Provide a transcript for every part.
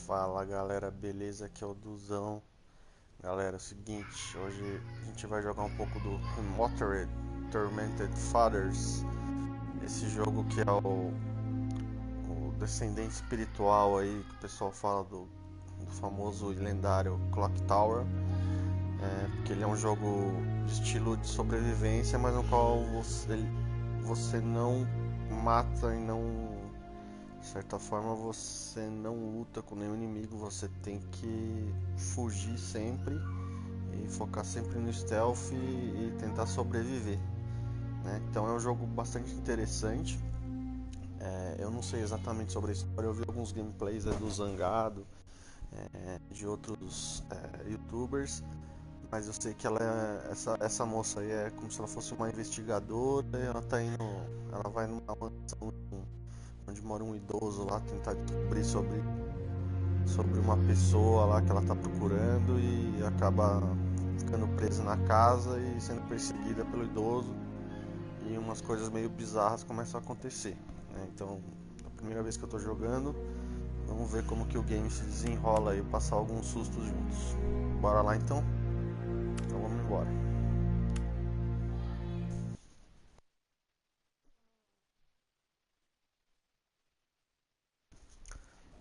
Fala galera, beleza? Aqui é o Duzão. Galera, é o seguinte, hoje a gente vai jogar um pouco do Remothered, Thormented Fathers. Esse jogo que é o descendente espiritual aí, que o pessoal fala do famoso e lendário Clock Tower. Porque ele é um jogo de estilo de sobrevivência, mas no qual você não mata e não... De certa forma você não luta com nenhum inimigo, você tem que fugir sempre e focar sempre no stealth e tentar sobreviver, né? Então é um jogo bastante interessante. Eu não sei exatamente sobre a história, eu vi alguns gameplays do Zangado, de outros youtubers, mas eu sei que essa moça aí é como se ela fosse uma investigadora e ela vai numa mansão onde mora um idoso lá, tentar descobrir sobre uma pessoa lá que ela tá procurando e acaba ficando presa na casa e sendo perseguida pelo idoso e umas coisas meio bizarras começam a acontecer, né? Então, é a primeira vez que eu tô jogando, vamos ver como que o game se desenrola e passar alguns sustos juntos. Bora lá então? Então vamos embora.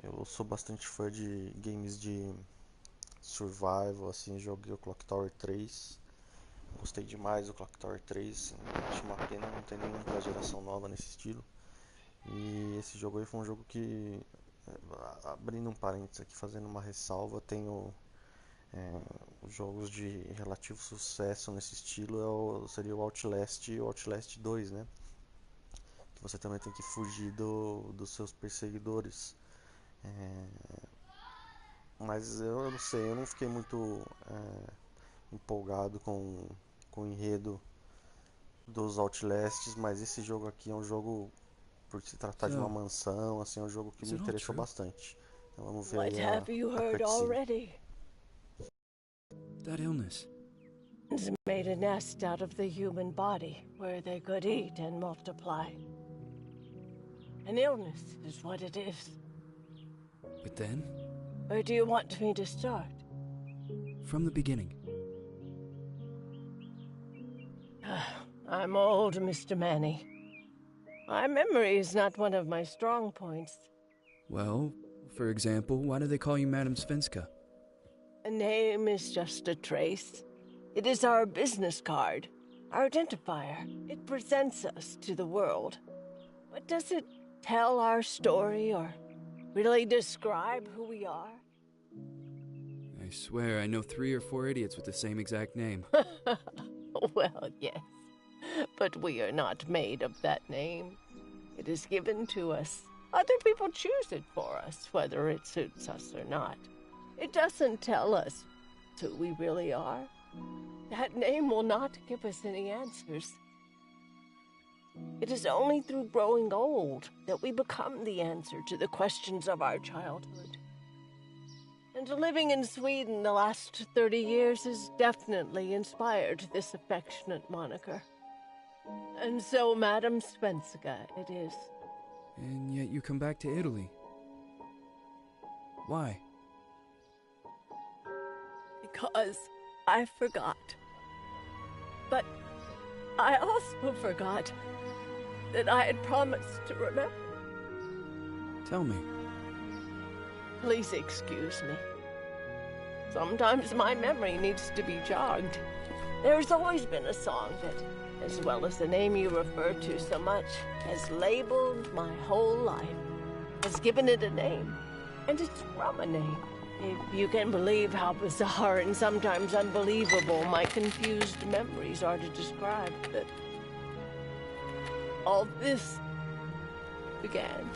Eu sou bastante fã de games de survival, assim, joguei o Clock Tower 3. Gostei demais do Clock Tower 3. Acho uma pena não ter nenhum pra geração nova nesse estilo. E esse jogo aí foi um jogo que, abrindo um parênteses aqui, fazendo uma ressalva, tenho os jogos de relativo sucesso nesse estilo seria o Outlast e o Outlast 2, né? Que você também tem que fugir dos seus perseguidores. Mas eu não sei, eu não fiquei muito empolgado com o enredo dos Outlasts, mas esse jogo aqui é um jogo, por se tratar de uma So, mansão, assim, é um jogo que is me it all interessou true? bastante. Então vamos ver What aí have you a heard cutscene. already? That illness. It's made a nest out of the human body where they could eat and multiply. An illness is what it is. But then, Where do you want me to start? from the beginning. I'm old, Mr. Manny. My memory is not one of my strong points. Well, for example, why do they call you Madam Svenska? A name is just a trace. It is our business card, our identifier. It presents us to the world. But does it tell our story or really describe who we are? I swear I know 3 or 4 idiots with the same exact name. Well, yes. But we are not made of that name. It is given to us. Other people choose it for us, whether it suits us or not. It doesn't tell us who we really are. That name will not give us any answers. It is only through growing old that we become the answer to the questions of our childhood. And living in Sweden the last 30 years has definitely inspired this affectionate moniker. And so, Madam Svenska, it is. And yet you come back to Italy. Why? Because I forgot. But I also forgot that I had promised to remember. Tell me. Please excuse me. Sometimes my memory needs to be jogged. There's always been a song that, as well as the name you refer to so much, has labeled my whole life, has given it a name, and it's from a name. If you can believe how bizarre and sometimes unbelievable my confused memories are to describe that all this began.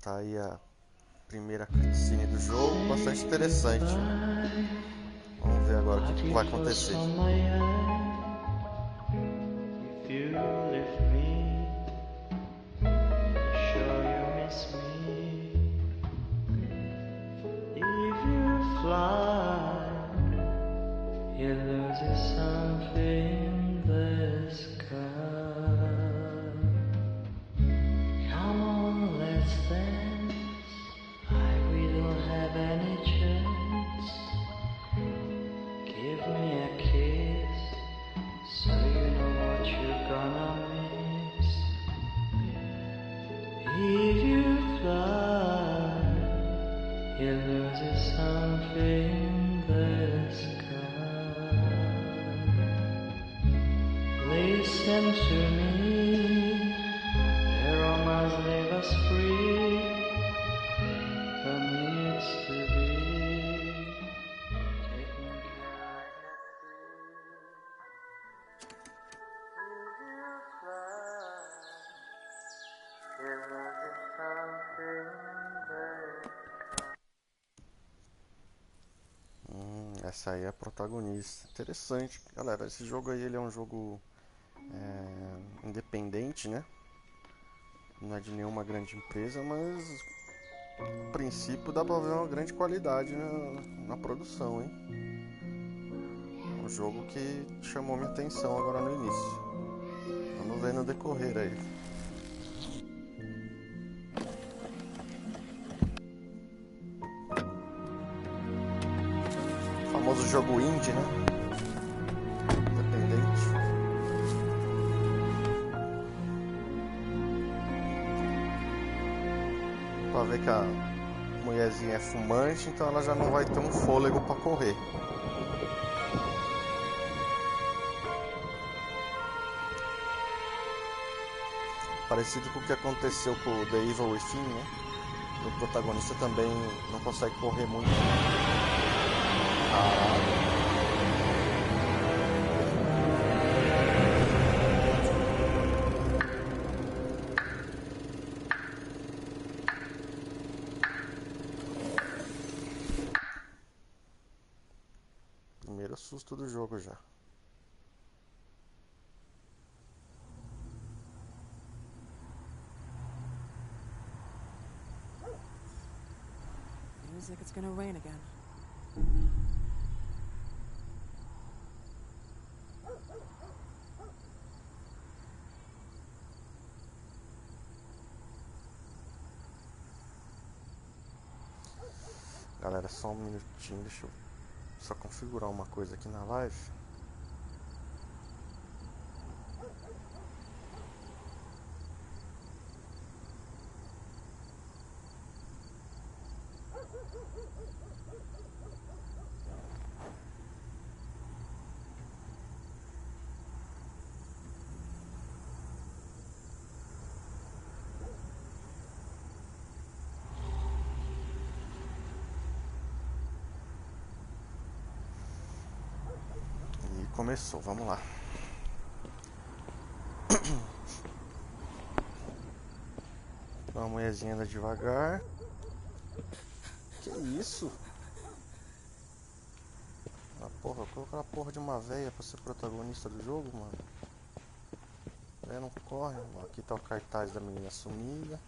Tá aí a primeira cutscene do jogo, bastante interessante. Vamos ver agora o que vai acontecer. He loses something in the sky. something the sky. Listen to me, their arms leave us free. Permits to be taken care Essa aí é a protagonista. Interessante, galera. Esse jogo aí ele é um jogo independente, né? Não é de nenhuma grande empresa, mas a princípio dá pra ver uma grande qualidade na produção, hein? É um jogo que chamou minha atenção agora no início. Vamos ver no decorrer aí. O famoso jogo indie, né? Independente. Pra ver que a mulherzinha é fumante, então ela já não vai ter um fôlego pra correr. Parecido com o que aconteceu com o The Evil Within, né? O protagonista também não consegue correr muito. Caralho. Primeiro susto do jogo já. Feels like it's gonna rain again. Galera, só um minutinho, deixa eu só configurar uma coisa aqui na live. Começou, vamos lá. Então a mulherzinha anda devagar. Que isso? Ah, porra, colocar a porra de uma véia pra ser protagonista do jogo, mano. A véia não corre. Aqui tá o cartaz da menina sumida.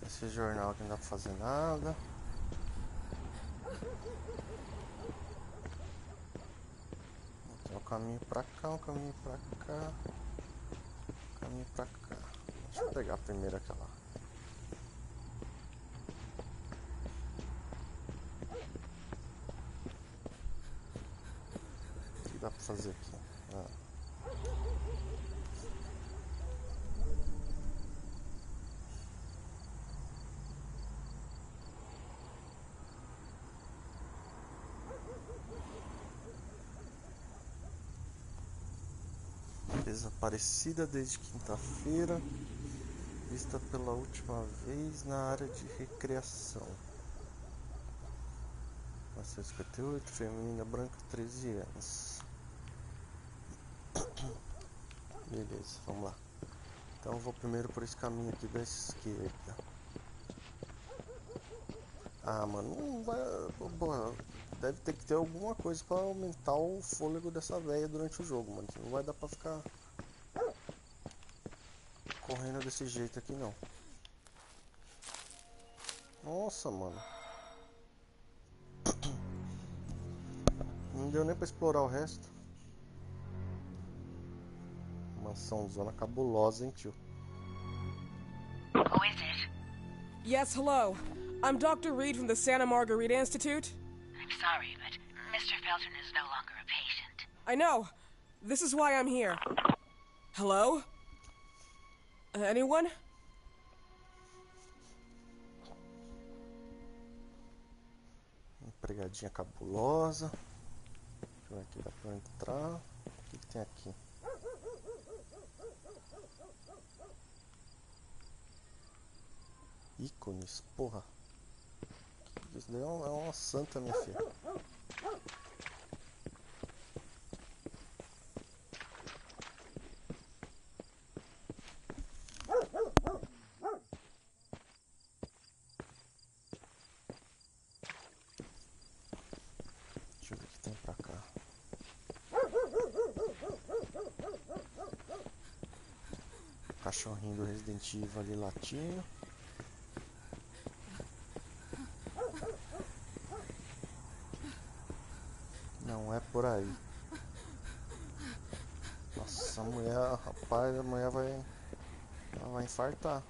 Esse jornal aqui não dá pra fazer nada. Um caminho pra cá, um caminho pra cá, um caminho pra cá. Deixa eu pegar primeiro aquela. O que dá pra fazer aqui? Desaparecida desde quinta-feira, vista pela última vez na área de recreação. 1958, feminina branca, 13 anos. Beleza, vamos lá. Então eu vou primeiro por esse caminho aqui da esquerda. Ah, mano, não vai. Porra, deve ter que ter alguma coisa pra aumentar o fôlego dessa véia durante o jogo, mano. Não vai dar pra ficar correndo desse jeito aqui, não. Nossa, mano. Não deu nem pra explorar o resto. Mansãozona cabulosa, hein, tio. Who is it? Yes, hello. I'm Dr. Reed from the Santa Margarita Institute. I'm sorry, but Mr. Felton is no longer a patient. I know. This is why I'm here. Hello? Anyone? Pregadinha cabulosa. Deixa eu ver aqui, dá pra entrar. O que tem aqui? Ícones, porra. Isso daí é uma santa, minha filha. Deixa eu ver o que tem pra cá. Cachorrinho do Resident Evil ali latindo. Não é por aí. Nossa, a mulher, rapaz, a mulher ela vai infartar.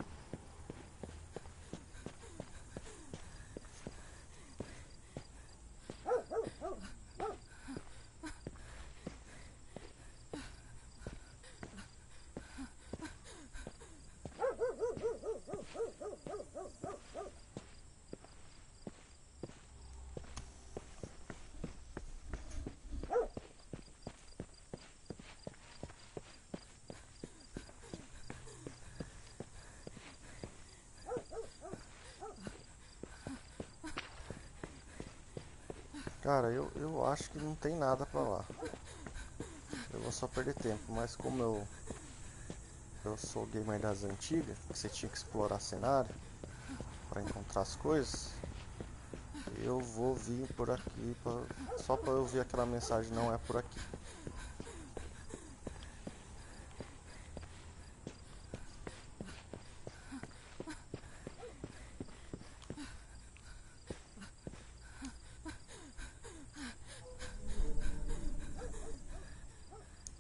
Cara, eu acho que não tem nada pra lá. Eu vou só perder tempo, mas como eu sou gamer das antigas, que você tinha que explorar cenário pra encontrar as coisas, eu vou vir por aqui só pra eu ver aquela mensagem, não é por aqui.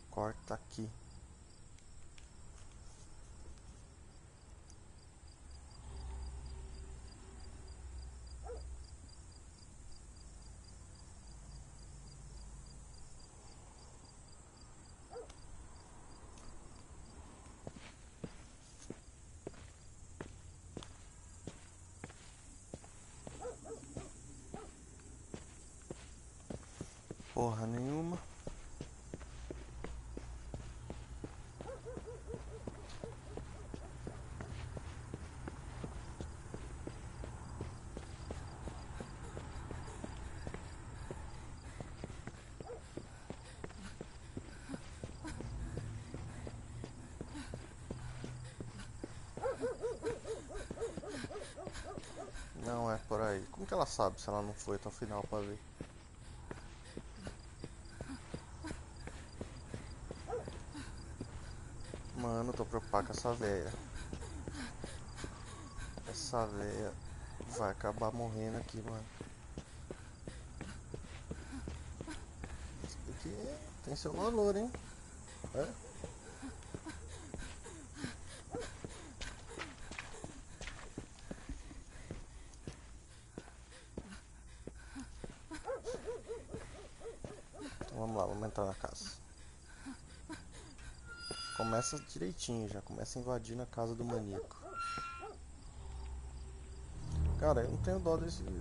Corta aqui. Porra nenhuma. Não é por aí. Como que ela sabe se ela não foi até o final pra ver? Mano, tô preocupado com essa véia. Essa véia vai acabar morrendo aqui, mano. Isso aqui tem seu valor, hein? É? Então vamos lá, vamos entrar na casa. Começa direitinho já, começa invadindo a casa do maníaco. Cara, eu não tenho dó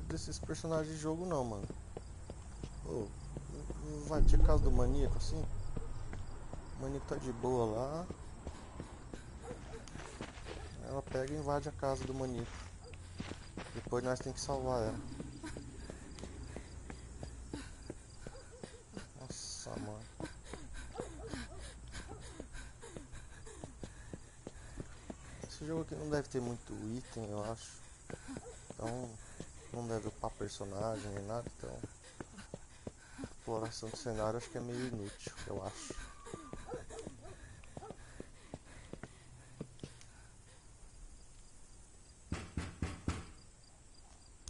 desses personagens de jogo não, mano. Ô, invadir a casa do maníaco assim? O maníaco tá de boa lá. Ela pega e invade a casa do maníaco. Depois nós temos que salvar ela. Nossa, mano. Esse jogo aqui não deve ter muito item, eu acho. Então, não deve upar personagem nem nada, então... Exploração do cenário acho que é meio inútil, eu acho.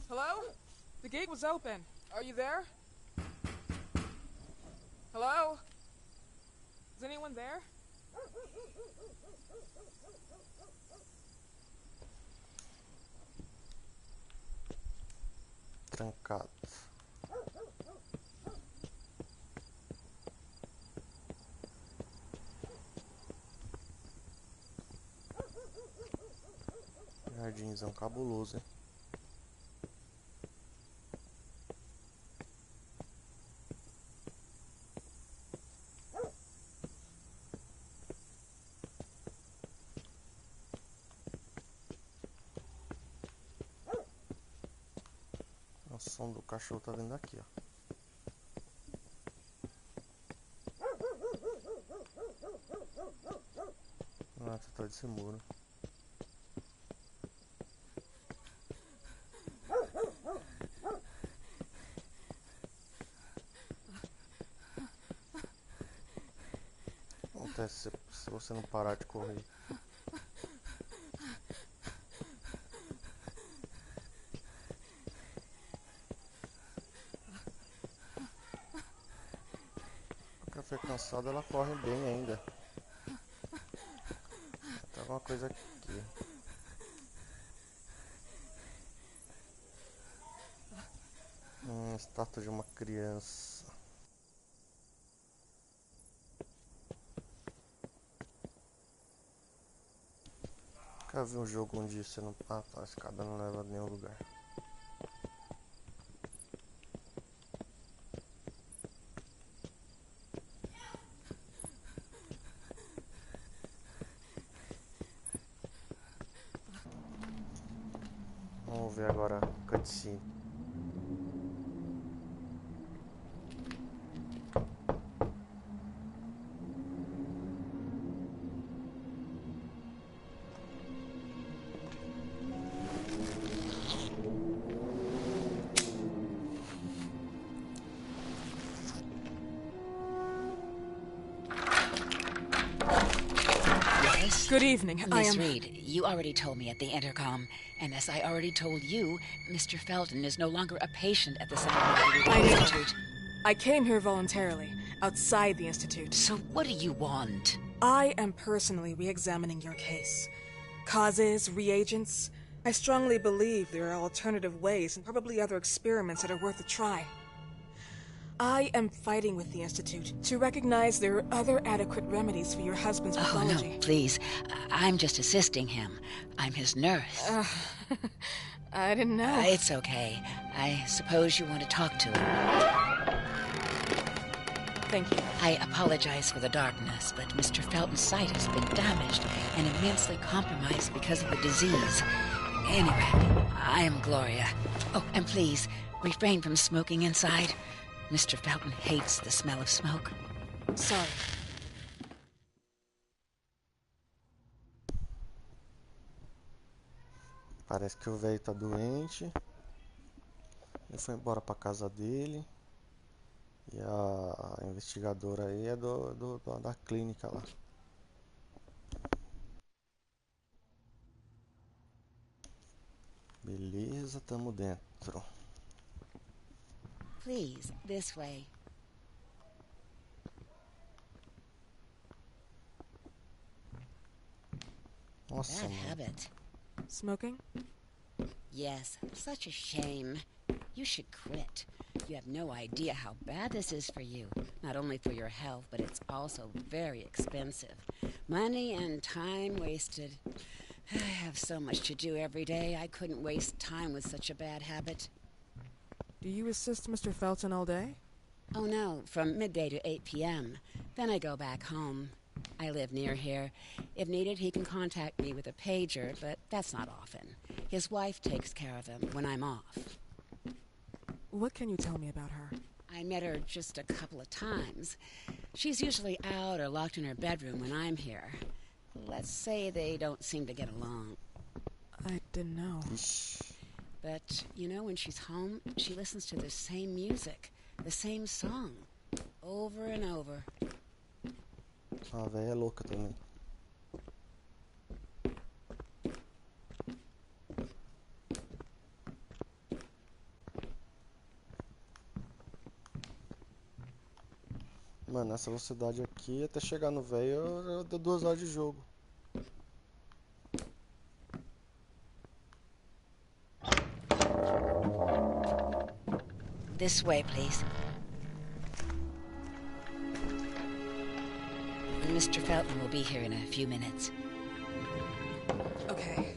Hello? The gate was open. Are you there? Hello? Is anyone there? Trancado. Jardinzão cabuloso, hein? som do cachorro tá vindo daqui, ó. Ah, tá atrás desse muro. Acontece se você não parar de correr. O café cansado, ela corre bem ainda. Tem alguma coisa aqui. Estátua de uma criança. Nunca vi um jogo onde você não. Ah, tá, a escada não leva a nenhum lugar. Vamos ver agora a cutscene. Yes? Good evening. I Miss am. Reed, you already told me at the intercom, and as I already told you, Mr. Felton is no longer a patient at the Scientific I know. Institute. I came here voluntarily, outside the Institute. So what do you want? I am personally re-examining your case. Causes, reagents. I strongly believe there are alternative ways and probably other experiments that are worth a try. I am fighting with the Institute to recognize there are other adequate remedies for your husband's Oh, pathology. no, please. I'm just assisting him. I'm his nurse. I didn't know. It's okay. I suppose you want to talk to him. Thank you. I apologize for the darkness, but Mr. Felton's sight has been damaged and immensely compromised because of the disease. Anyway, I am Gloria. Oh, and please, refrain from smoking inside. Mr. Felton hates the smell of smoke. Sorry. Parece que o velho tá doente. Ele foi embora pra casa dele. E a investigadora aí é da clínica lá. Beleza, tamo dentro. Please, this way. Nossa, Bad mano. habit. Smoking? Yes, such a shame. You should quit. You have no idea how bad this is for you. Not only for your health, but it's also very expensive. Money and time wasted. I have so much to do every day. I couldn't waste time with such a bad habit. Do you assist Mr. Felton all day? Oh no, from midday to 8 p.m. Then I go back home. I live near here. If needed, he can contact me with a pager, but that's not often. His wife takes care of him when I'm off. What can you tell me about her? I met her just a couple of times. She's usually out or locked in her bedroom when I'm here. Let's say they don't seem to get along. I didn't know. Ixi. But, you know, when she's home, she listens to the same music, the same song, over and over. A velha é louca também. Mano, essa velocidade aqui, até chegar no velho, eu dou 2 horas de jogo. This way, please. Mr. Felton will be here in a few minutes. Okay.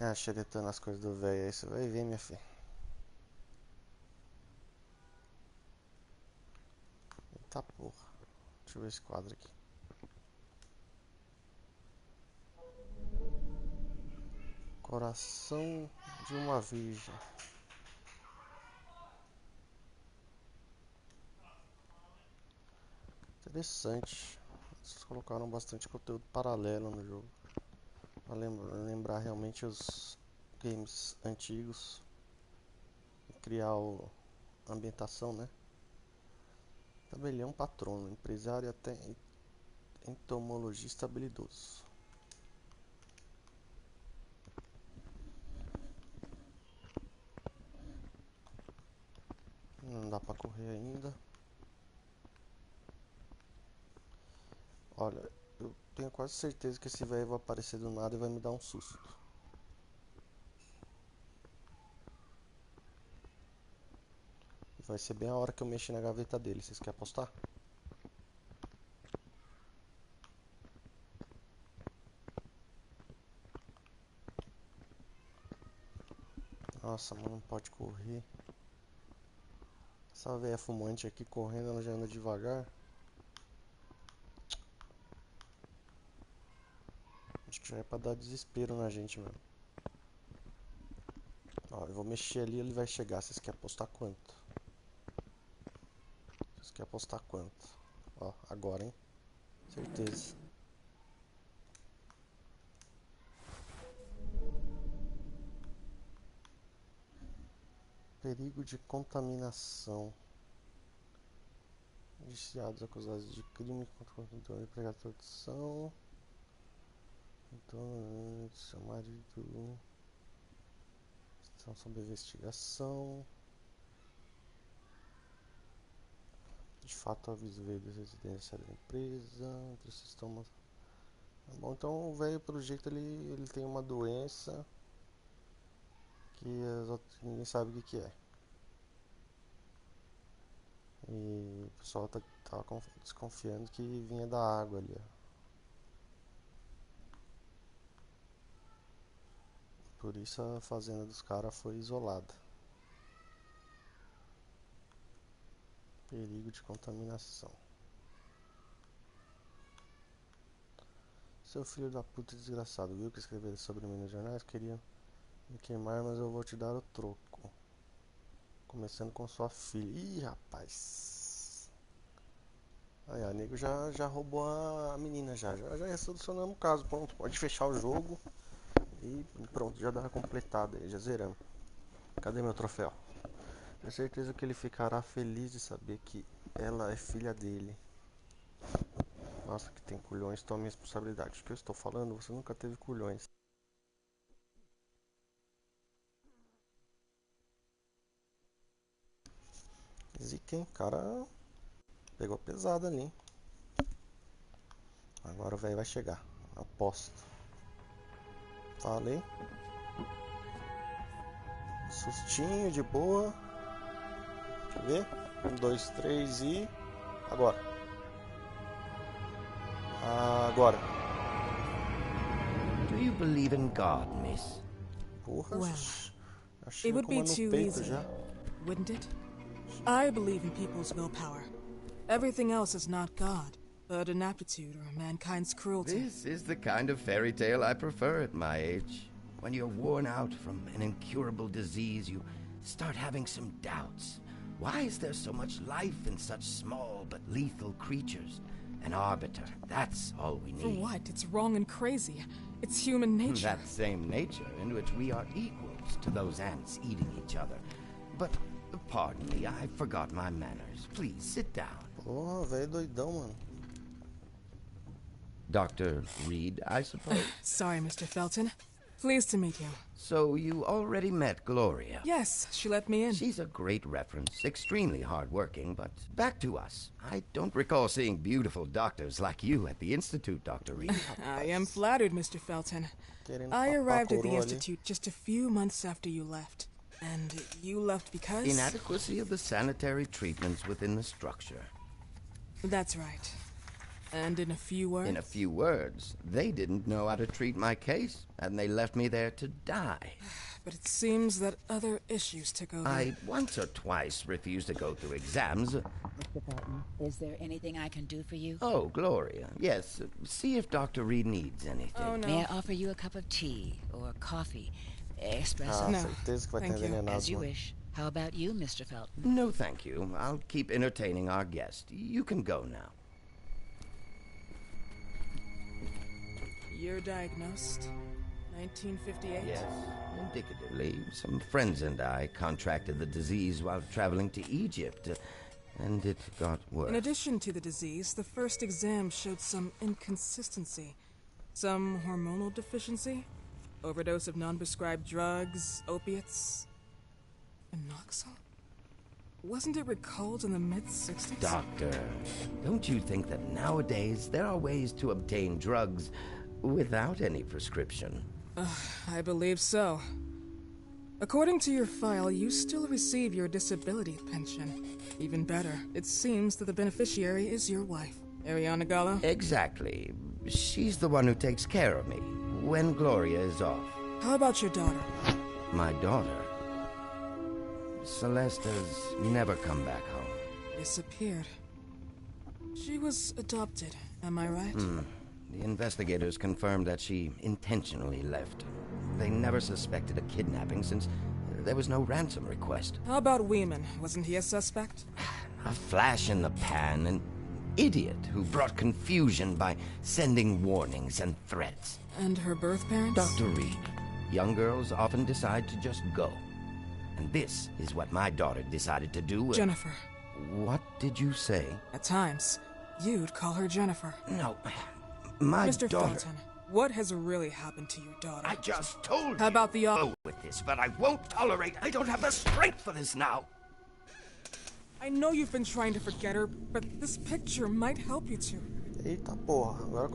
Ah, xeretando as coisas do velho, aí você vai ver, minha filha. Eita porra. Deixa eu ver esse quadro aqui. Coração de uma virgem. Interessante. Vocês colocaram bastante conteúdo paralelo no jogo. Pra lembrar realmente os games antigos. E criar a ambientação, né? Tabelião patrono, empresário até entomologista habilidoso. Não dá pra correr ainda. Olha, eu tenho quase certeza que esse velho vai aparecer do nada e vai me dar um susto. Vai ser bem a hora que eu mexer na gaveta dele. Vocês querem apostar? Nossa, mano, não pode correr. Essa velha fumante aqui correndo, ela já anda devagar. Acho que já é pra dar desespero na gente mesmo. Ó, eu vou mexer ali, ele vai chegar. Vocês querem apostar quanto? Vocês querem apostar quanto? Ó, agora, hein? Certeza. Perigo de contaminação. Indiciados acusados de crime contra o controle e pregação. Então, seu marido. Estão sob investigação. De fato, aviso veio da residência da empresa. Entre os sistemas. Bom, então o velho, pelo jeito, ele tem uma doença que ninguém sabe o que é. E o pessoal tá desconfiando que vinha da água ali, ó. Por isso a fazenda dos caras foi isolada. Perigo de contaminação. Seu filho da puta desgraçado, viu que escreveram sobre mim nos jornais? Queriam me queimar, mas eu vou te dar o troco. Começando com sua filha. Ih, rapaz. Aí, a nego já roubou a menina já solucionamos o caso. Pronto, pode fechar o jogo. E pronto, já dá completada aí, já zeramos. Cadê meu troféu? Tenho certeza que ele ficará feliz de saber que ela é filha dele. Nossa, que tem culhões, tome responsabilidade. O que eu estou falando, você nunca teve culhões. Zica, hein? O cara pegou pesado ali, hein? Agora o velho vai chegar. Aposto. Falei. Sustinho de boa. Deixa eu ver. 1, 2, 3 e. Agora. Agora. Do you believe in God, miss? Porra, Well, achei it would com be uma no too peito easy, já. wouldn't it? I believe in people's willpower. Everything else is not God, but an aptitude or mankind's cruelty. This is the kind of fairy tale I prefer at my age. When you're worn out from an incurable disease, you start having some doubts. Why is there so much life in such small but lethal creatures? An arbiter, that's all we need. For what? It's wrong and crazy. It's human nature. That same nature in which we are equals to those ants eating each other. But, pardon me, I forgot my manners. Please, sit down. Porra, velho doidão, mano. Dr. Reed, I suppose? Sorry, Mr. Felton. Pleased to meet you. So you already met Gloria? Yes, she let me in. She's a great reference, extremely hardworking, but back to us. I don't recall seeing beautiful doctors like you at the Institute, Dr. Reed. I am flattered, Mr. Felton. Querendo I papar arrived a at the coroa ali. Institute just a few months after you left. And you left because? Inadequacy of the sanitary treatments within the structure. That's right. And in a few words? In a few words, they didn't know how to treat my case, and they left me there to die. But it seems that other issues took over. I once or twice refused to go through exams. Mr. Felton, is there anything I can do for you? Oh, Gloria, yes. See if Dr. Reed needs anything. Oh, no. May I offer you a cup of tea or coffee? Espresso? Ah, No, certeza que vai ter thank you. envenenado, As you mano. wish. How about you, Mr. Felton? No, thank you. I'll keep entertaining our guest. You can go now. Year diagnosed? 1958? Yes. Indicatively, some friends and I contracted the disease while traveling to Egypt, and it got worse. In addition to the disease, the first exam showed some inconsistency. Some hormonal deficiency? Overdose of non-prescribed drugs, opiates, Anoxel? Wasn't it recalled in the mid-60s? Doctor, don't you think that nowadays there are ways to obtain drugs without any prescription? I believe so. According to your file, you still receive your disability pension. Even better, it seems that the beneficiary is your wife, Ariana Gallo. Exactly. She's the one who takes care of me when Gloria is off. How about your daughter? My daughter, Celeste, has never come back home. Disappeared. She was adopted, am I right? The investigators confirmed that she intentionally left. They never suspected a kidnapping since there was no ransom request. How about Weeman? Wasn't he a suspect? A flash in the pan, an idiot who brought confusion by sending warnings and threats. And her birth parents? Dr. Reed, young girls often decide to just go. And this is what my daughter decided to do. Jennifer. What did you say? At times, you'd call her Jennifer. No, my Mr. daughter... Felton, what has really happened to your daughter? I just told you. How about the go with this, but I won't tolerate. I don't have the strength for this now. I know you've been trying to forget her, but this picture might help you to. Eita porra, agora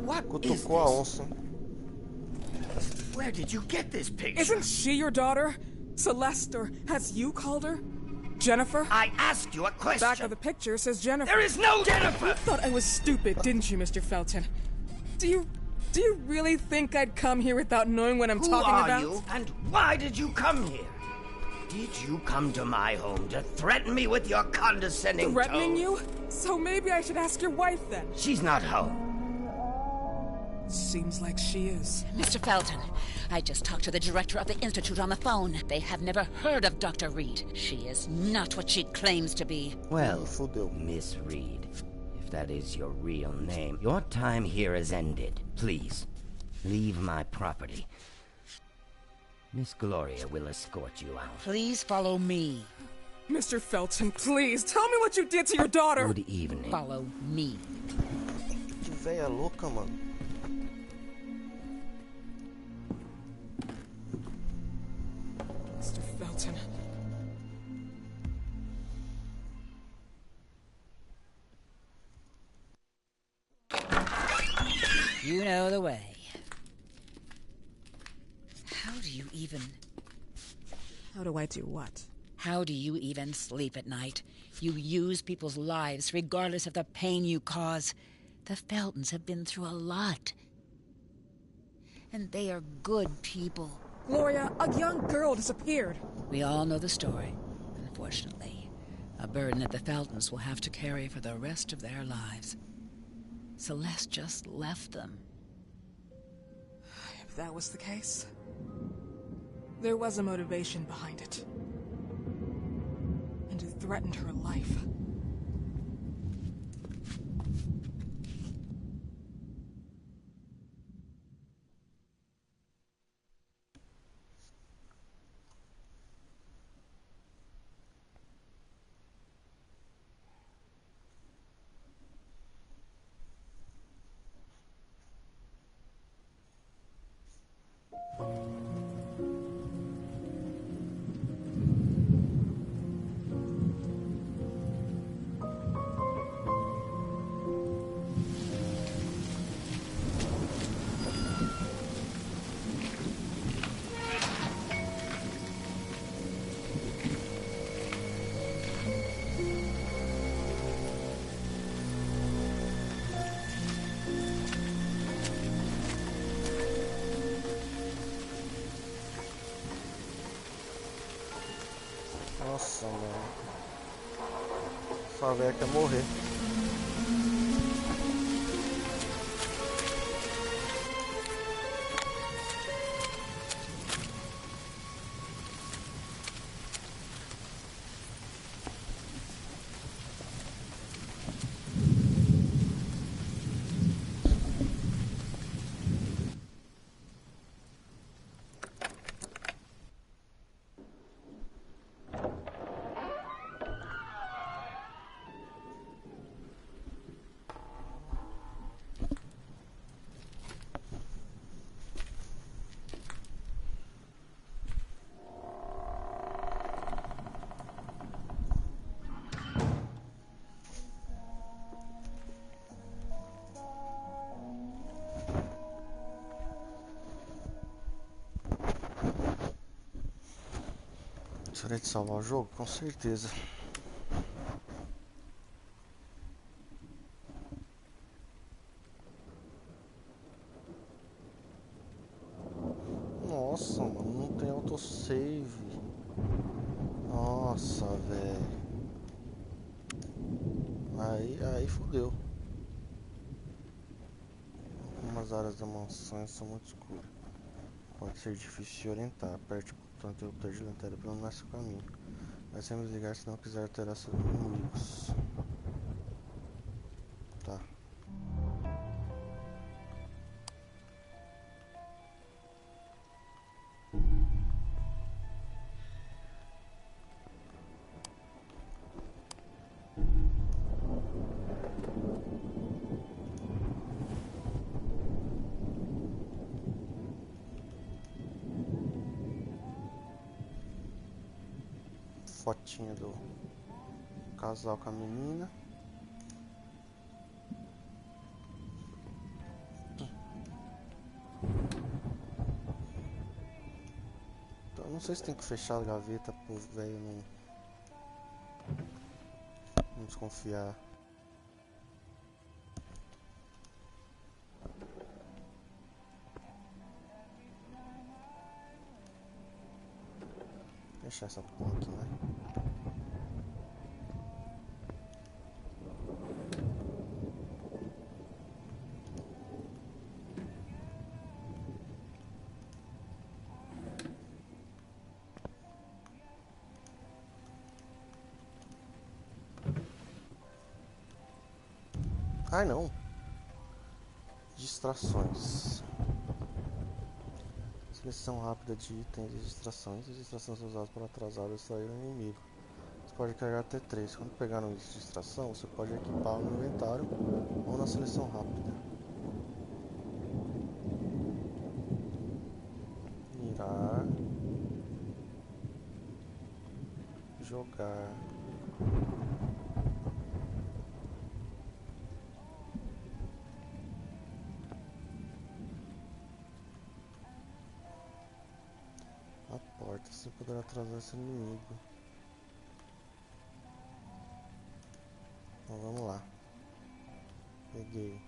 What is cutucou a this? onça. Where did you get this picture? Isn't she your daughter? Celeste, or as you called her? Jennifer? I asked you a question. Back of the picture says Jennifer. There is no Jennifer! You thought I was stupid, didn't you, Mr. Felton? Do you really think I'd come here without knowing what I'm talking about? Who are you, and why did you come here? Did you come to my home to threaten me with your condescending Threatening tone? you? So maybe I should ask your wife then. She's not home. Seems like she is. Mr. Felton, I just talked to the director of the Institute on the phone. They have never heard of Dr. Reed. She is not what she claims to be. Well, Fudeu. Miss Reed, if that is your real name, your time here has ended. Please, leave my property. Miss Gloria will escort you out. Please follow me. Mr. Felton, please, tell me what you did to your daughter! Good evening. Follow me. Que véia louca, mano. Mr. Felton. You know the way. How do you even... How do I do what? How do you even sleep at night? You use people's lives regardless of the pain you cause. The Feltons have been through a lot. And they are good people. Gloria, a young girl disappeared. We all know the story, unfortunately. A burden that the Feltons will have to carry for the rest of their lives. Celeste just left them. If that was the case, there was a motivation behind it. And it threatened her life. Nossa, mano. Sua velha quer morrer. Gostaria de salvar o jogo? Com certeza. Nossa, mano, não tem autosave. Nossa, velho. Aí fodeu. Algumas áreas da mansão são muito escuras. Pode ser difícil de orientar. Aperte o botão interruptor de lanterna para iluminar seu caminho. Vai sempre desligar se não quiser alterar seus inimigos. Tá. Fotinha do casal com a menina. Então, não sei se tem que fechar a gaveta pro velho não desconfiar. Fechar essa porra aqui, né? Ai não. Distrações. Seleção rápida de itens e distrações. As distrações são usadas para atrasar ou distrair o inimigo. Você pode carregar até 3. Quando pegar um item de distração, você pode equipá-lo no inventário ou na seleção rápida. Mirar. Jogar. A porta, você poderá atrasar seu inimigo. Então vamos lá. Peguei.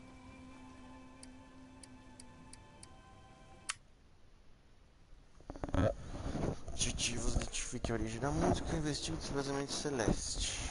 Adjetivos: identifique a origem da música, investigue o desvazamento celeste.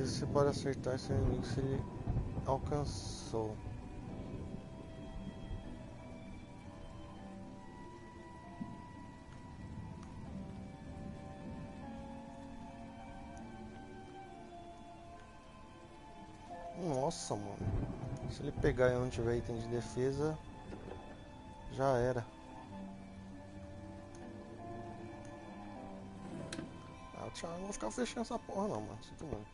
Você pode acertar seu inimigo se ele alcançou. Nossa, mano. Se ele pegar e eu não tiver item de defesa, já era. Ah, tchau, não vou ficar fechando essa porra não, mano. Sinto muito.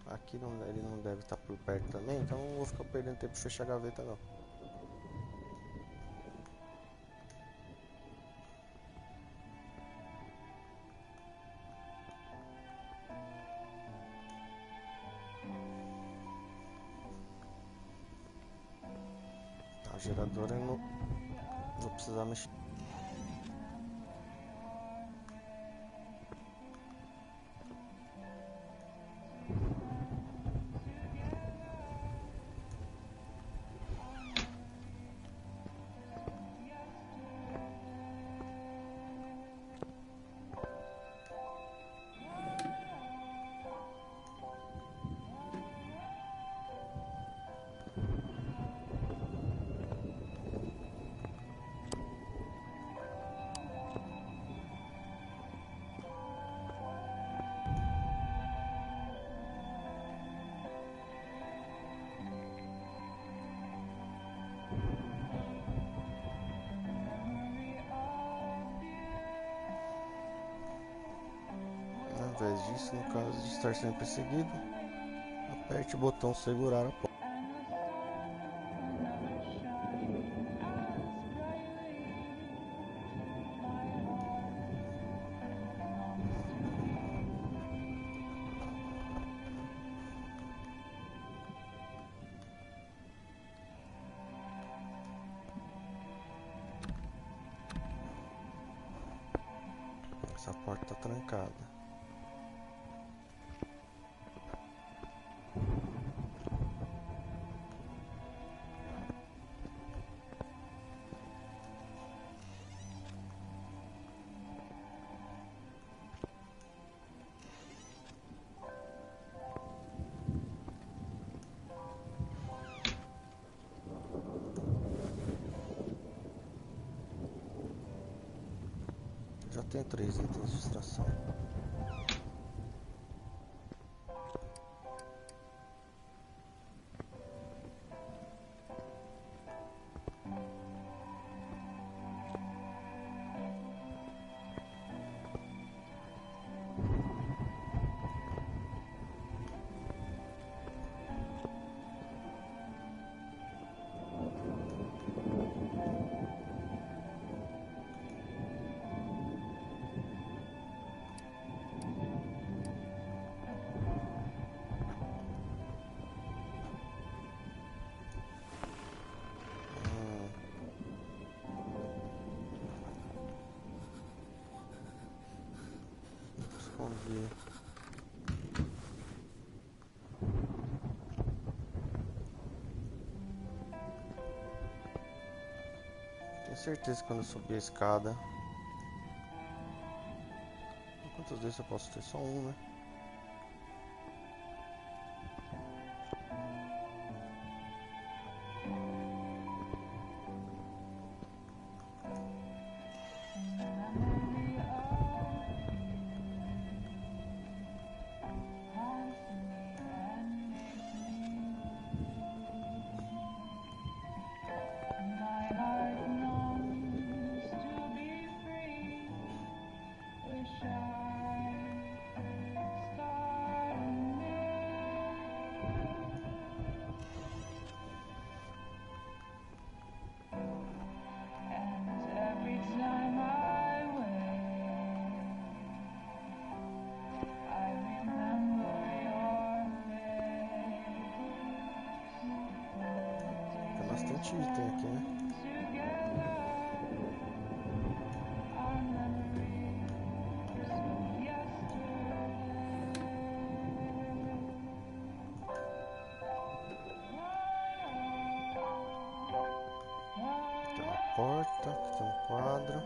Aqui não, ele não deve estar por perto também, então não vou ficar perdendo tempo de fechar a gaveta não. A geradora não vou precisar mexer. Ao invés disso, no caso de estar sendo perseguido, aperte o botão segurar a porta. Essa porta está trancada. Já tenho 3 itens de extração. Esconder. Tenho certeza que quando eu subir a escada. Quantos desses eu posso ter? Só um, né? Bastante item aqui, né? Tem uma porta, aqui tem um quadro.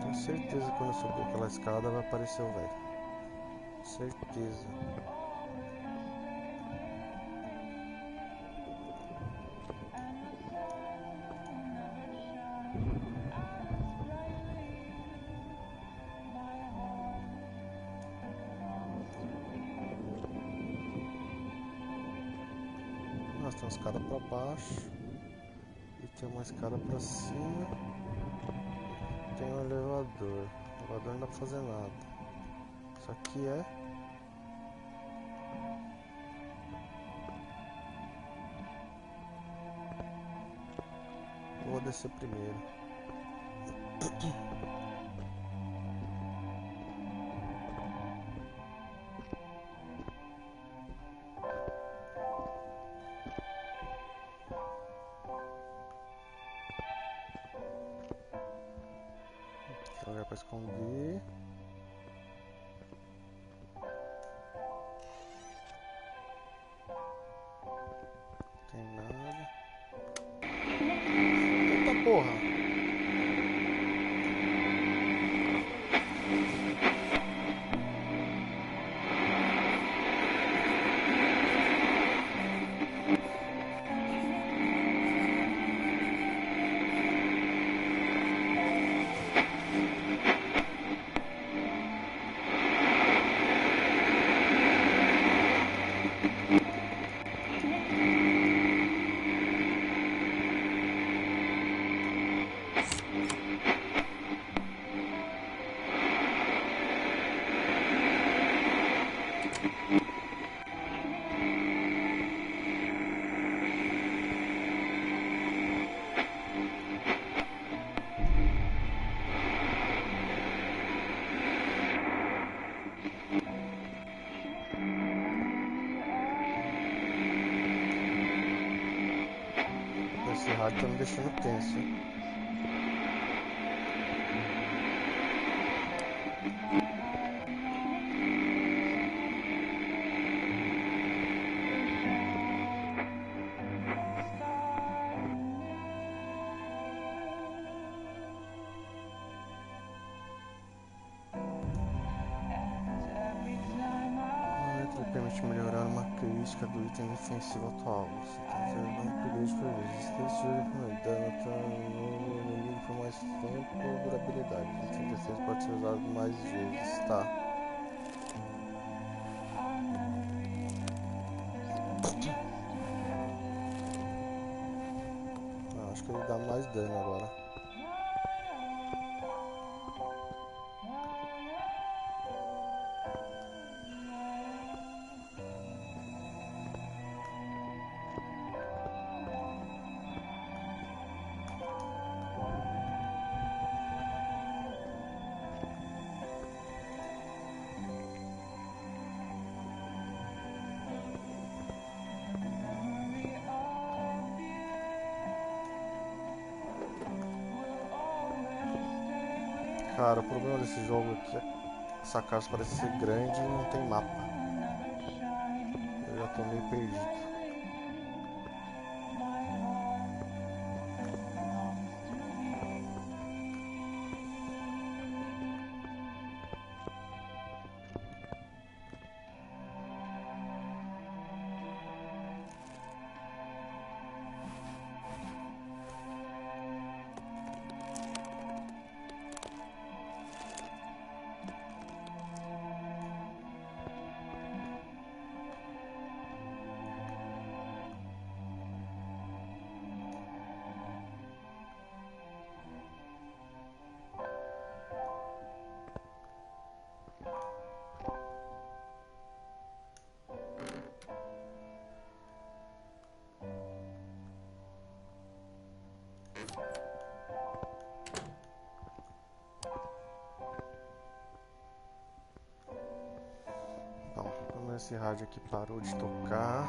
Tem certeza que quando eu subir aquela escada vai aparecer o velho. Certeza. Nossa, tem uma escada pra baixo. E tem uma escada pra cima. Tem um elevador. O elevador não dá pra fazer nada. Isso aqui é... Eu vou descer primeiro. Tem lugar pra esconder. Tem nada. Eita porra! Esse rádio tá me deixando tenso, hein? Ele permite melhorar uma característica do item defensivo atual. Você tem que dar um upgrade por vez. Esse dano no inimigo por mais tempo ou durabilidade. O 36 pode ser usado mais vezes, tá? Acho que ele dá mais dano agora. Cara, o problema desse jogo é que essa casa parece ser grande e não tem mapa. Eu já tô meio perdido. Bom, como esse rádio aqui parou de tocar.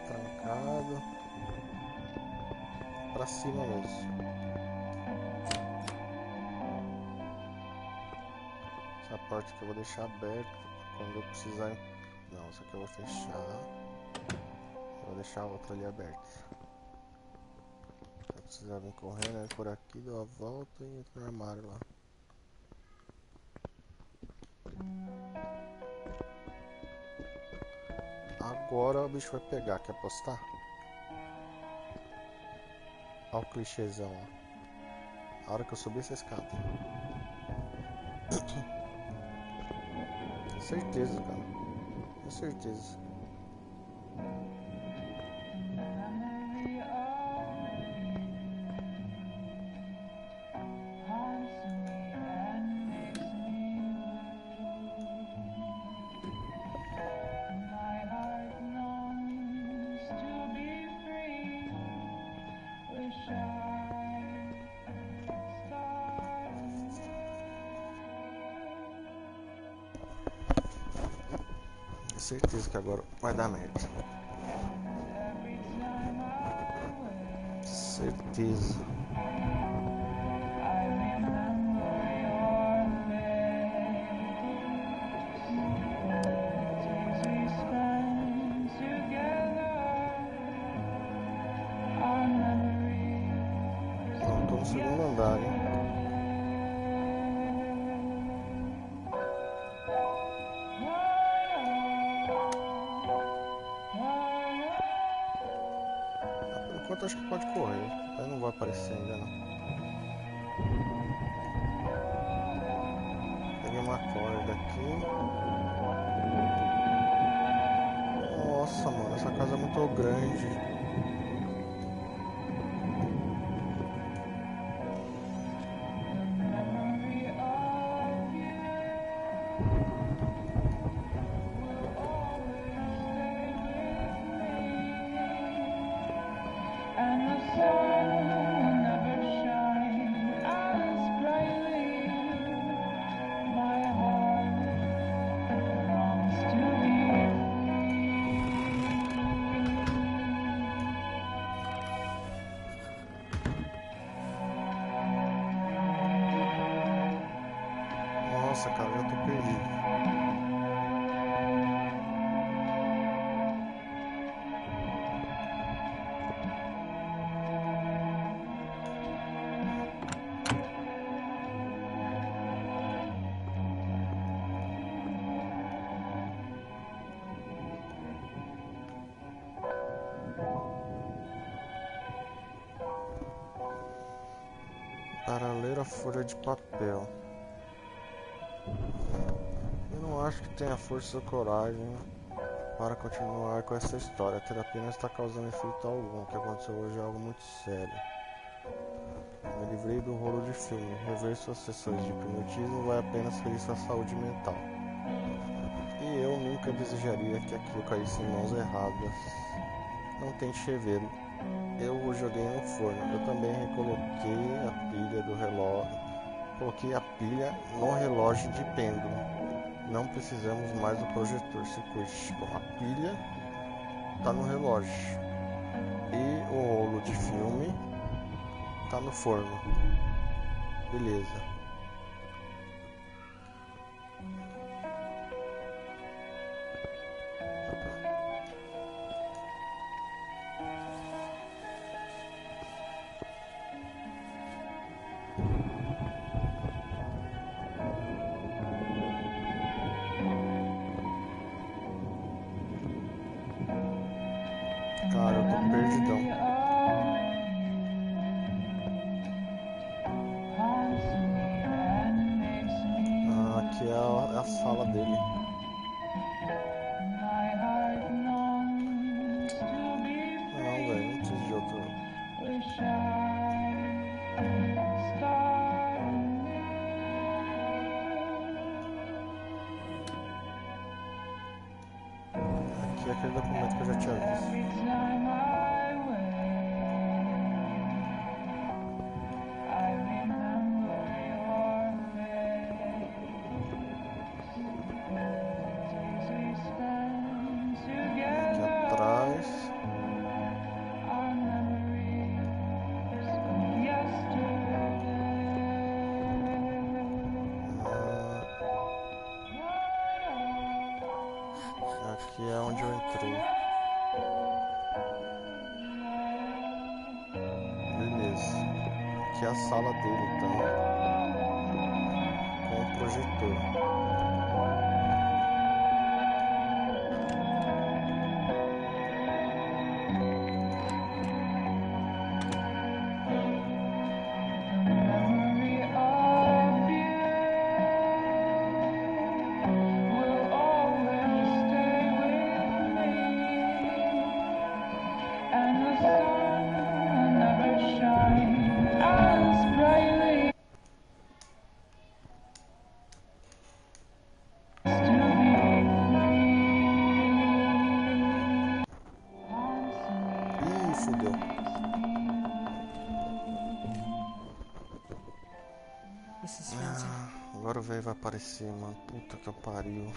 Trancado. Pra cima mesmo. porta que eu vou deixar aberta quando eu precisar. Não, essa aqui eu vou fechar. Eu vou deixar a outra ali aberta. Se eu precisar vir correndo, é por aqui, dou a volta e entro no armário lá. Agora o bicho vai pegar, quer apostar? Olha o clichêzão, ó. A hora que eu subir essa escada. Certeza, cara. Com certeza. Certeza que agora vai dar merda. Certeza. Não, tô no segundo andar, hein? Enquanto acho que pode correr, aí não vai aparecer ainda não. Peguei uma corda aqui. Nossa, mano, essa casa é muito grande. Nossa, cara, já tô perdido. Para ler a folha de papel. Eu não acho que tenha força ou coragem para continuar com essa história. A terapia não está causando efeito algum. O que aconteceu hoje é algo muito sério. Me livrei do rolo de filme. Rever suas sessões de hipnotismo vai apenas ferir sua saúde mental. E eu nunca desejaria que aquilo caísse em mãos erradas. Não tente rever. Eu o joguei no forno. Eu também recoloquei a pilha do relógio. Coloquei a pilha no relógio de pêndulo. Não precisamos mais do projetor circuit. Bom, a pilha tá no relógio. E o rolo de filme tá no forno. Beleza. Cara, eu tô perdidão. Ah, aqui é a sala dele. Não, velho, não preciso de outro. Aqui é aquele documento que eu já tinha visto. Aqui é onde eu entrei. Beleza. Aqui é a sala dele, então. Com o projetor. Ih, fudeu. Mrs. Felton. Agora o velho vai aparecer, mano. Puta que eu pariu.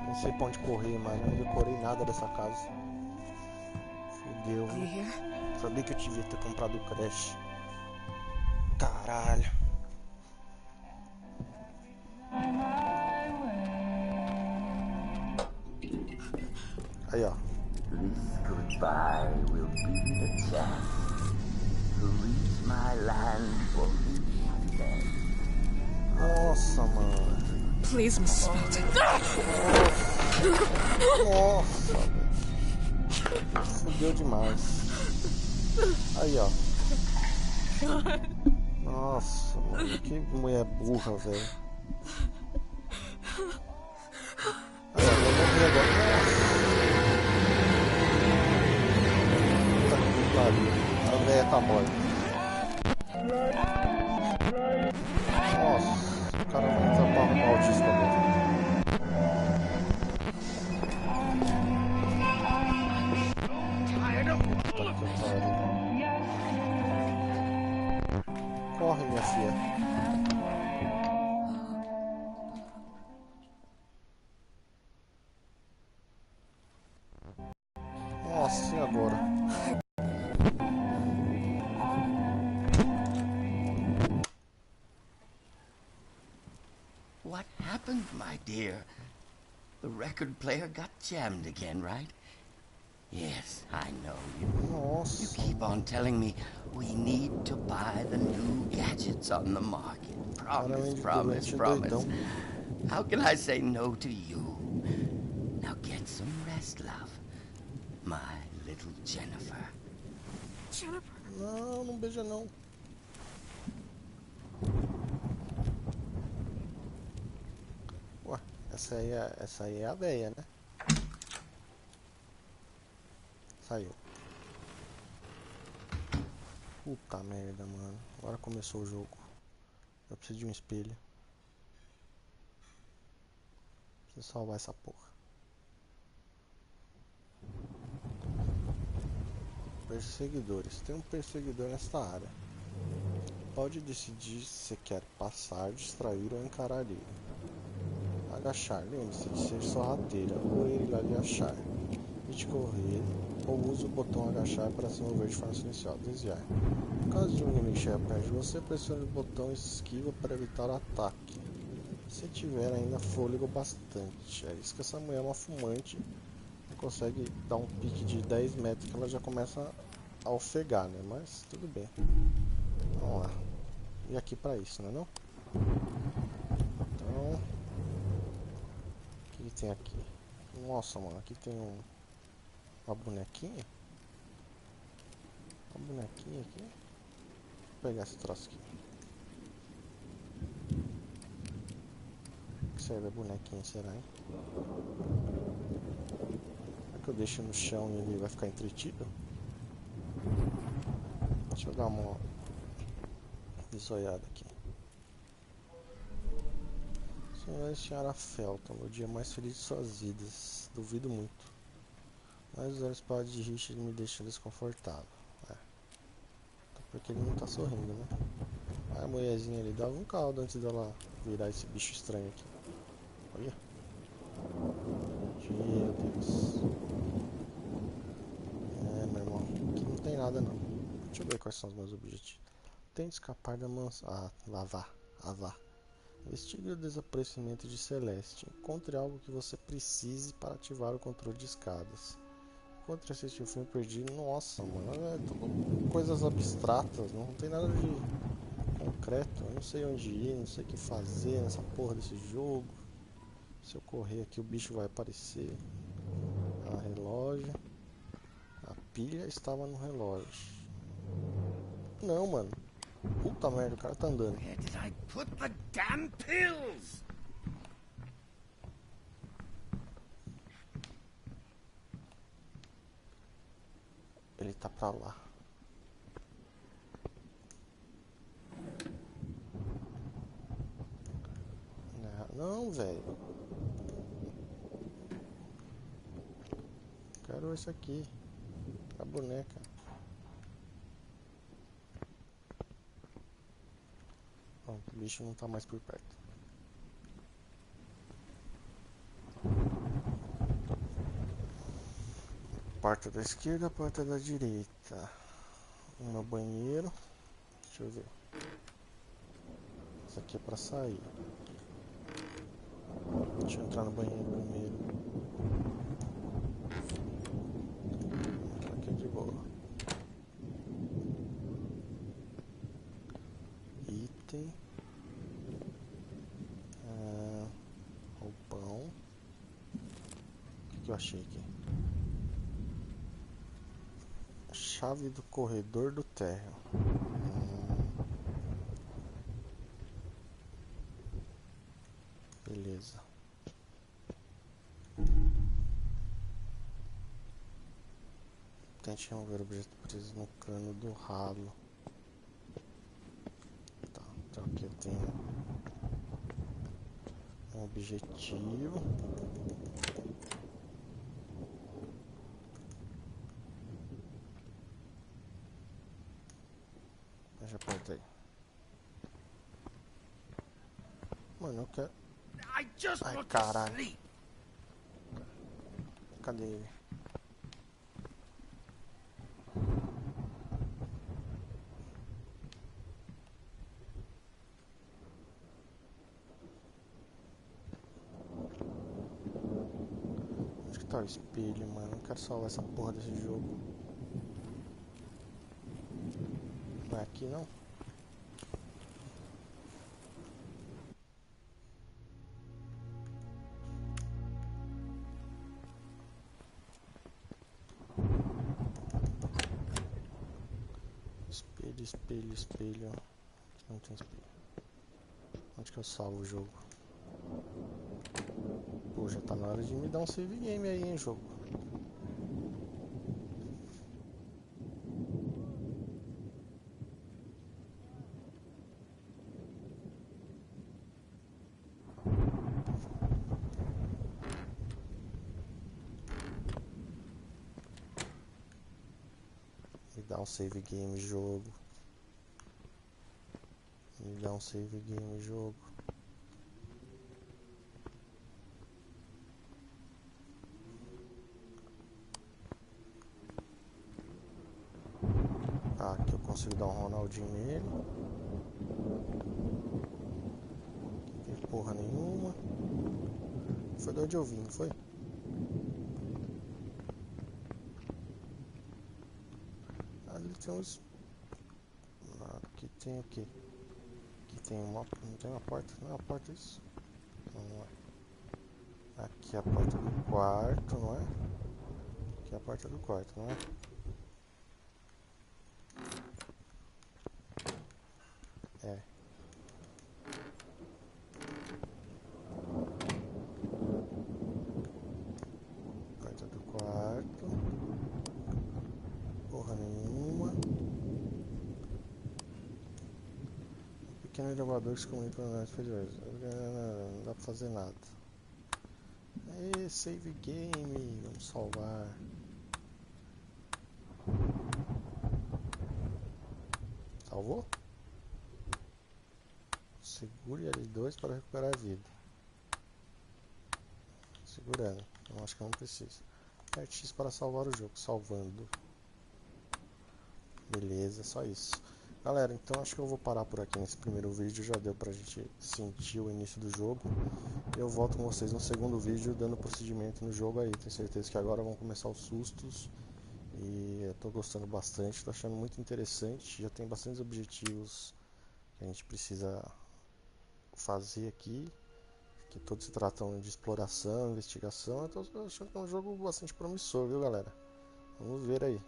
Nem sei pra onde correr, mas não decorei nada dessa casa. Fudeu. Are you here? Sabia que eu devia ter comprado o Crash. Caralho. Aí, ó. This goodbye will be the chance to reach my land for then. Nossa, mano. Please, Mrs. Felton. Nossa, velho. Fudeu demais. Aí, ó. Nossa, mano. Que mulher burra, velho. Aí, ó. Vou morrer agora. Puta que pariu. A velha tá morta. Nossa. O cara vai entrar pra arrumar o disco dele. Corre, minha filha. Nossa, e agora? What happened, my dear? The record player got jammed again, right? Yes, I know. You Nossa. keep on telling me we need to buy the new gadgets on the market. Promise, promise, promise. How can I say no to you? Now get some rest, love. My little Jennifer. Jennifer. Não, não beija não. Ué, essa aí é a véia, né? Saiu. Puta merda, mano. Agora começou o jogo. Eu preciso de um espelho. Preciso salvar essa porra. Perseguidores. Tem um perseguidor nesta área. Pode decidir se quer passar, distrair ou encarar ele. Agachar. Lembre-se de ser sorrateira ou ele lhe achar. Evite correr ou use o botão agachar para se mover de forma silenciosa. Desviar. No caso de um inimigo chegar perto de você, pressione o botão esquiva para evitar o ataque. Se tiver ainda fôlego bastante. É isso que essa mulher é uma fumante. Consegue dar um pique de 10 metros que ela já começa a ofegar, né? Mas tudo bem. Vamos lá. E aqui pra isso, né não? Então... O que tem aqui? Nossa, mano. Aqui tem uma bonequinha. Uma bonequinha aqui. Vou pegar esse troço aqui. O que serve a bonequinha, será, hein? Que eu deixo no chão e ele vai ficar entretido. Deixa eu dar uma bisoiada aqui. Senhora e senhora Felton, no dia mais feliz de suas vidas. Duvido muito. Mas os olhos para de Richard me deixam desconfortável. Porque ele não tá sorrindo, né? Aí a mulherzinha ali dava um caldo antes dela virar esse bicho estranho aqui. Olha. Meu Deus. Meu irmão, aqui não tem nada não. Deixa eu ver quais são os meus objetivos. Tente escapar da mansão. Ah, lavar. Investigue o desaparecimento de Celeste. Encontre algo que você precise para ativar o controle de escadas. Encontre e assistir o filme perdido. Nossa, mano, é tudo coisas abstratas, não tem nada de concreto. Eu não sei onde ir, não sei o que fazer nessa porra desse jogo. Se eu correr aqui o bicho vai aparecer. A relógio. A pilha estava no relógio. Não, mano. Puta merda, o cara tá andando. Where did I put the damn pills? Ele tá pra lá. Não, velho. Quero esse aqui. A boneca. Pronto, o bicho não tá mais por perto. Porta da esquerda, porta da direita. No banheiro. Deixa eu ver. Isso aqui é pra sair. Deixa eu entrar no banheiro primeiro. Aqui é de boa. Item. Roupão. O que eu achei aqui? Chave do corredor do térreo. Beleza. Tente remover o objeto preso no cano do ralo. Tá, então aqui eu tenho um objetivo. Eu já apertei. Mano, eu quero. I just Ai, want to caralho. sleep. Cadê ele? Onde que tá o espelho, mano? Não quero salvar essa porra desse jogo. Não é aqui, não? Espelho, espelho, espelho. Aqui não tem espelho. Onde que eu salvo o jogo? Pô, já tá na hora de me dar um save game aí, hein, jogo. Me dá um save game, jogo. Me dá um save game, jogo. Ah, aqui eu consigo dar um Ronaldinho nele. Não tem porra nenhuma. Foi de onde eu vim, não foi? Ali tem uns. Aqui tem o quê? Aqui tem uma. Não tem uma porta? Não é uma porta isso? Não é. Aqui é a porta do quarto, não é? Aqui é a porta do quarto, não é? É. Porta do quarto. Porra nenhuma. Pequeno elevador que se comunica com os andares superiores. Não dá pra fazer nada. Aê, save game. Vamos salvar. Salvou? Segure L2 para recuperar a vida. Segurando. Eu acho que eu não preciso. Aperte X para salvar o jogo. Salvando. Beleza, só isso. Galera, então acho que eu vou parar por aqui nesse primeiro vídeo, já deu pra gente sentir o início do jogo. Eu volto com vocês no segundo vídeo dando procedimento no jogo aí. Tenho certeza que agora vão começar os sustos. E eu tô gostando bastante, tô achando muito interessante. Já tem bastantes objetivos que a gente precisa fazer aqui, que todos se tratam de exploração, investigação. Eu tô achando que é um jogo bastante promissor, viu, galera? Vamos ver aí.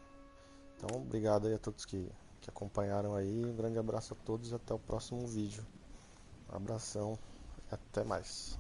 Então, obrigado aí a todos que acompanharam aí. Um grande abraço a todos e até o próximo vídeo. Um abração e até mais.